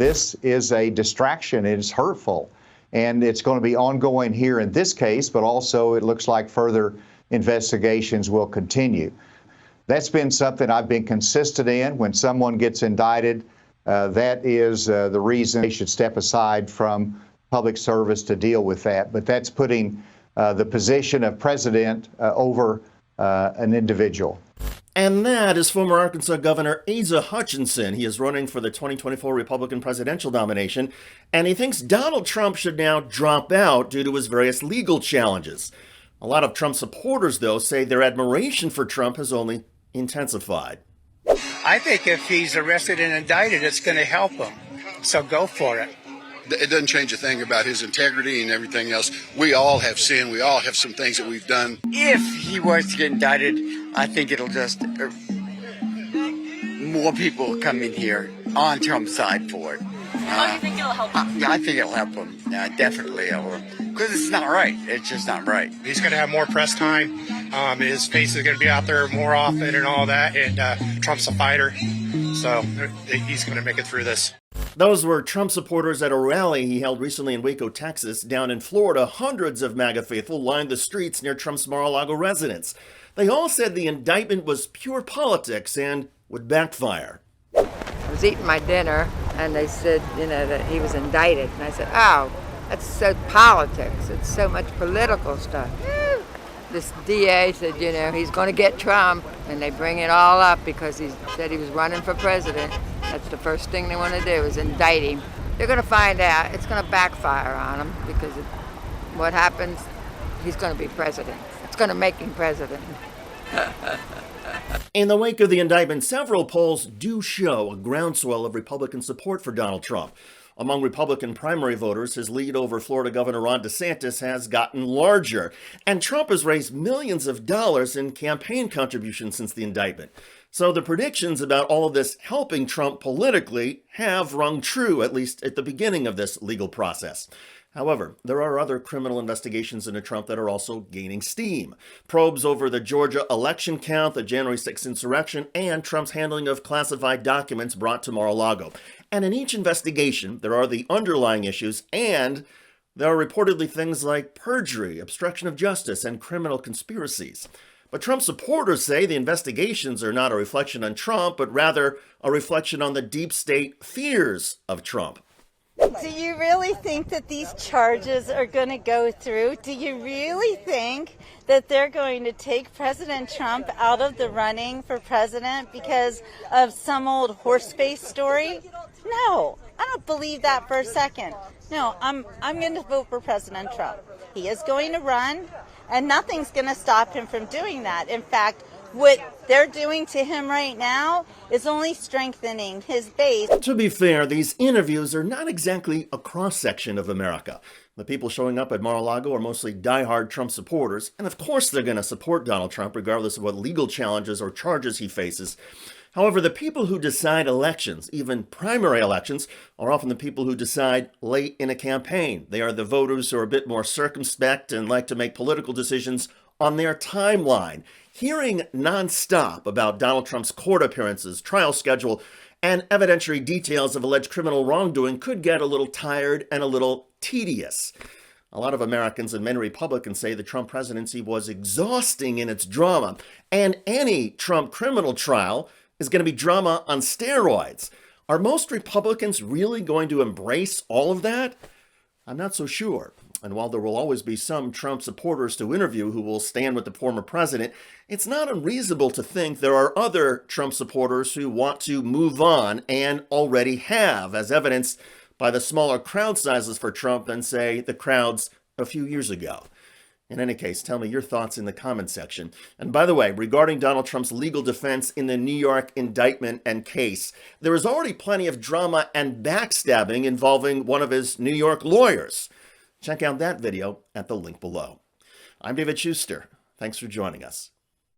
This is a distraction. It is hurtful. And it's going to be ongoing here in this case, but also it looks like further investigations will continue. That's been something I've been consistent in. When someone gets indicted, that is the reason they should step aside from public service to deal with that. But that's putting the position of president over an individual. And that is former Arkansas Governor Asa Hutchinson. He is running for the 2024 Republican presidential nomination, and he thinks Donald Trump should now drop out due to his various legal challenges. A lot of Trump supporters, though, say their admiration for Trump has only intensified. I think if he's arrested and indicted, it's going to help him. So go for it. It doesn't change a thing about his integrity and everything else. We all have sinned. We all have some things that we've done. If he was to get indicted, I think it'll just more people come in here on Trump's side for it. How do you think it'll help him? I think it'll help him. Definitely. Because it's not right. It's just not right. He's going to have more press time. His face is going to be out there more often and all that. And Trump's a fighter. So he's going to make it through this. Those were Trump supporters at a rally he held recently in Waco, Texas. Down in Florida, hundreds of MAGA faithful lined the streets near Trump's Mar-a-Lago residence. They all said the indictment was pure politics and would backfire. I was eating my dinner, and they said, that he was indicted. And I said, oh, that's so politics. It's so much political stuff. This DA said, he's going to get Trump, and they bring it all up because he said he was running for president. That's the first thing they want to do is indict him. They're going to find out. It's going to backfire on him because what happens, he's going to be president. It's going to make him president. In the wake of the indictment, several polls do show a groundswell of Republican support for Donald Trump. Among Republican primary voters, his lead over Florida Governor Ron DeSantis has gotten larger, and Trump has raised millions of dollars in campaign contributions since the indictment. So the predictions about all of this helping Trump politically have rung true, at least at the beginning of this legal process. However, there are other criminal investigations into Trump that are also gaining steam. Probes over the Georgia election count, the January 6th insurrection, and Trump's handling of classified documents brought to Mar-a-Lago. And in each investigation, there are the underlying issues, and there are reportedly things like perjury, obstruction of justice, and criminal conspiracies. But Trump supporters say the investigations are not a reflection on Trump, but rather a reflection on the deep state fears of Trump. Do you really think that these charges are going to go through? Do you really think that they're going to take President Trump out of the running for president because of some old horse face story? No, I don't believe that for a second. No, I'm going to vote for President Trump. He is going to run, and nothing's going to stop him from doing that. In fact, what they're doing to him right now is only strengthening his base. To be fair, these interviews are not exactly a cross-section of America. The people showing up at Mar-a-Lago are mostly diehard Trump supporters, and of course they're going to support Donald Trump regardless of what legal challenges or charges he faces. However, the people who decide elections, even primary elections, are often the people who decide late in a campaign. They are the voters who are a bit more circumspect and like to make political decisions on their timeline. Hearing nonstop about Donald Trump's court appearances, trial schedule, and evidentiary details of alleged criminal wrongdoing could get a little tired and a little tedious. A lot of Americans and many Republicans say the Trump presidency was exhausting in its drama, and any Trump criminal trial is going to be drama on steroids. Are most Republicans really going to embrace all of that? I'm not so sure. And while there will always be some Trump supporters to interview who will stand with the former president, it's not unreasonable to think there are other Trump supporters who want to move on and already have, as evidenced by the smaller crowd sizes for Trump than, say, the crowds a few years ago. In any case, tell me your thoughts in the comments section. And by the way, regarding Donald Trump's legal defense in the New York indictment and case, there is already plenty of drama and backstabbing involving one of his New York lawyers. Check out that video at the link below. I'm David Shuster. Thanks for joining us.